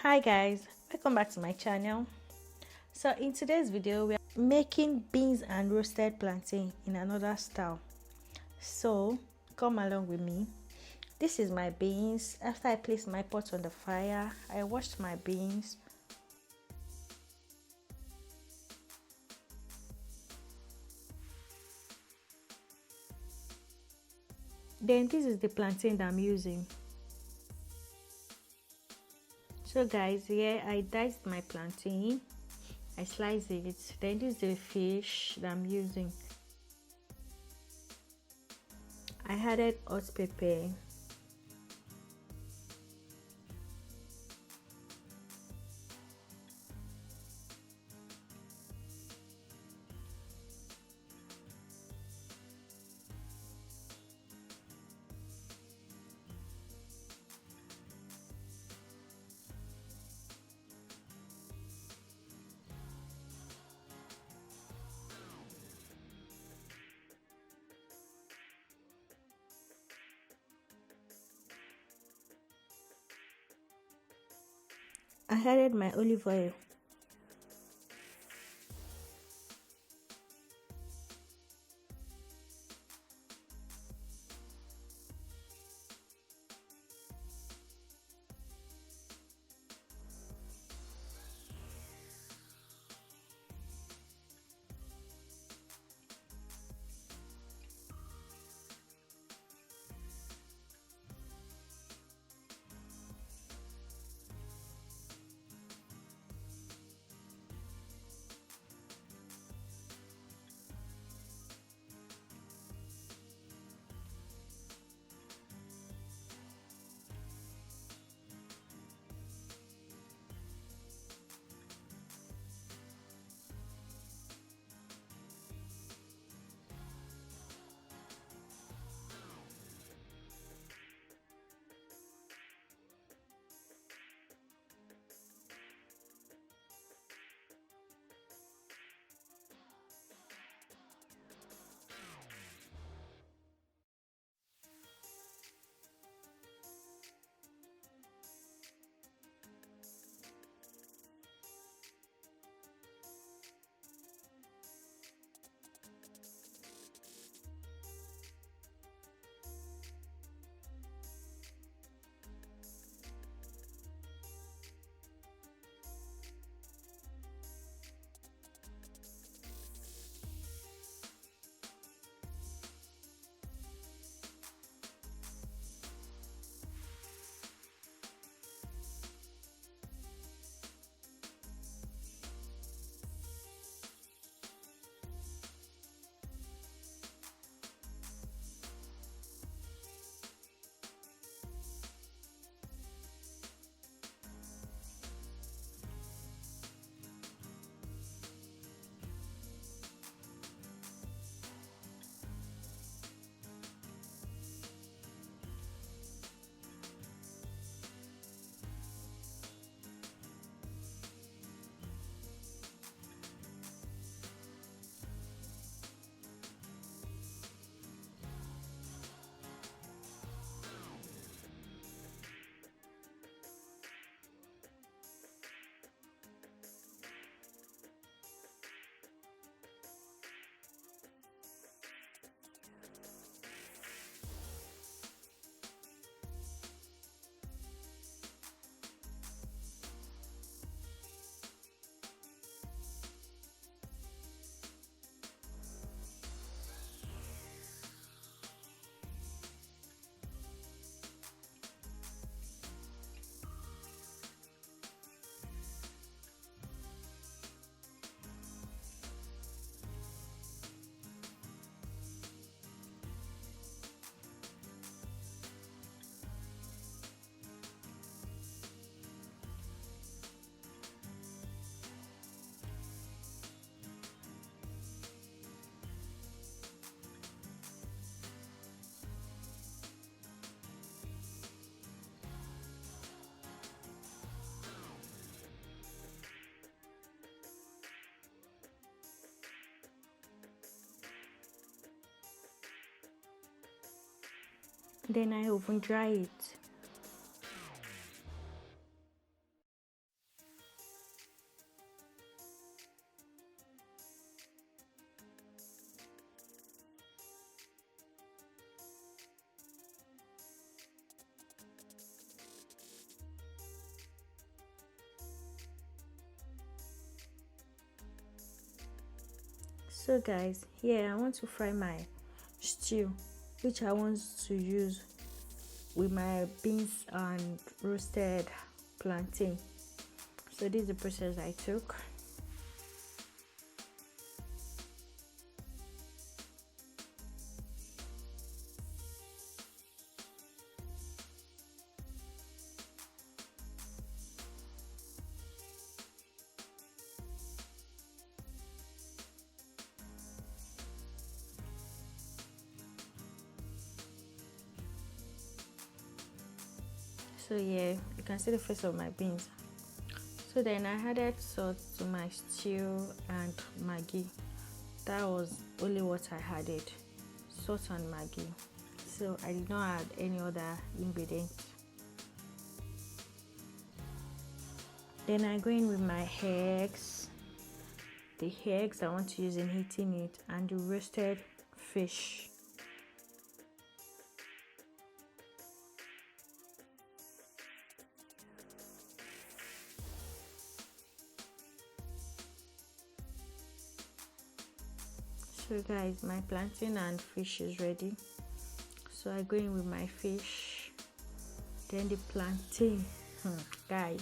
Hi guys, welcome back to my channel. So in today's video we are making beans and roasted plantain in another style. So come along with me. This is my beans. After I placed my pot on the fire, I washed my beans. Then this is the plantain that I'm using. So guys, here I diced my plantain. I sliced it. Then this is the fish that I'm using. I added hot pepper. I added my olive oil. Then I oven dry it. So guys, here I want to fry my stew, which I want to use with my beans and roasted plantain. So this is the process I took. So yeah, you can see the face of my beans. So then I added salt to my stew and Maggi. That was only what I added, salt and Maggi. So I did not add any other ingredients. Then I go in with my eggs, the eggs I want to use in heating it, and the roasted fish. So guys, my plantain and fish is ready. So I go in with my fish, then the plantain. Guys,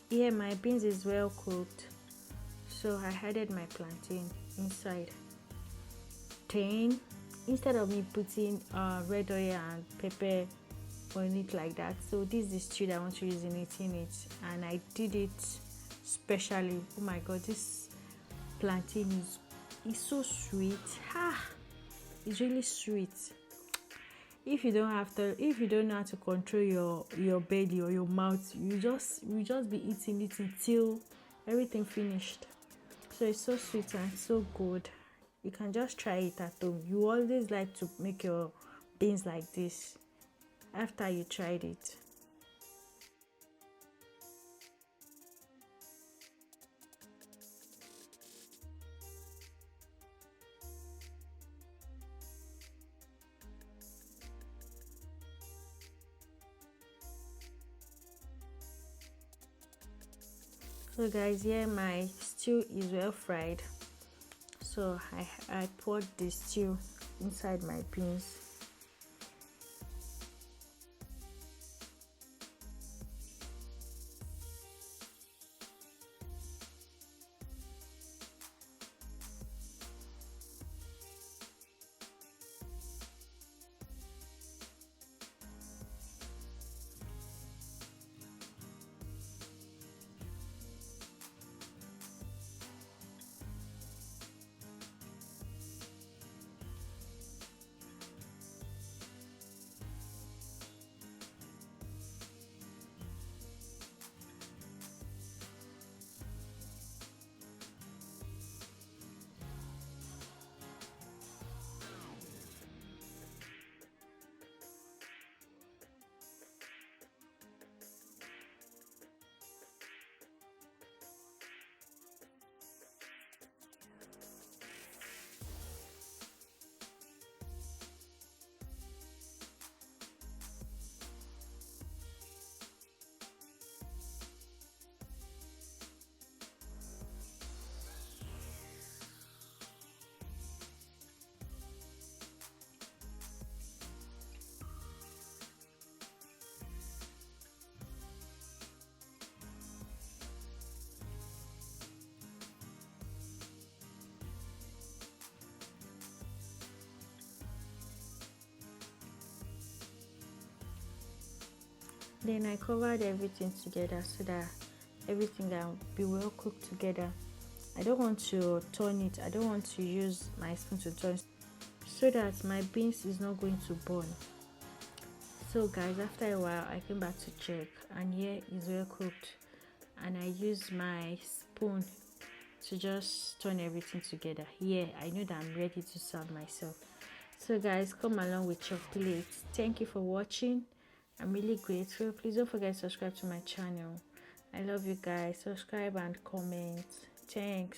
yeah, my beans is well cooked. So I added my plantain inside. Then instead of me putting red oil and pepper on it like that, so this is the stew that I want to use in eating it, and I did it specially. Oh my god, this plantain is so sweet. It's really sweet. If you don't know how to control your belly or your mouth, you just be eating it until everything finished. So it's so sweet and so good. You can just try it at home. You always like to make your beans like this after you tried it. So guys, here my stew is well fried. So I poured the stew inside my beans. Then I covered everything together so that everything can be well cooked together. I don't want to turn it. I don't want to use my spoon to turn so that my beans is not going to burn. So guys, after a while I came back to check, and here is well cooked, and I used my spoon to just turn everything together. Here I know that I'm ready to serve myself. So guys, come along with your plate. Thank you for watching. I'm really grateful. Please don't forget to subscribe to my channel. I love you guys. Subscribe and comment. Thanks.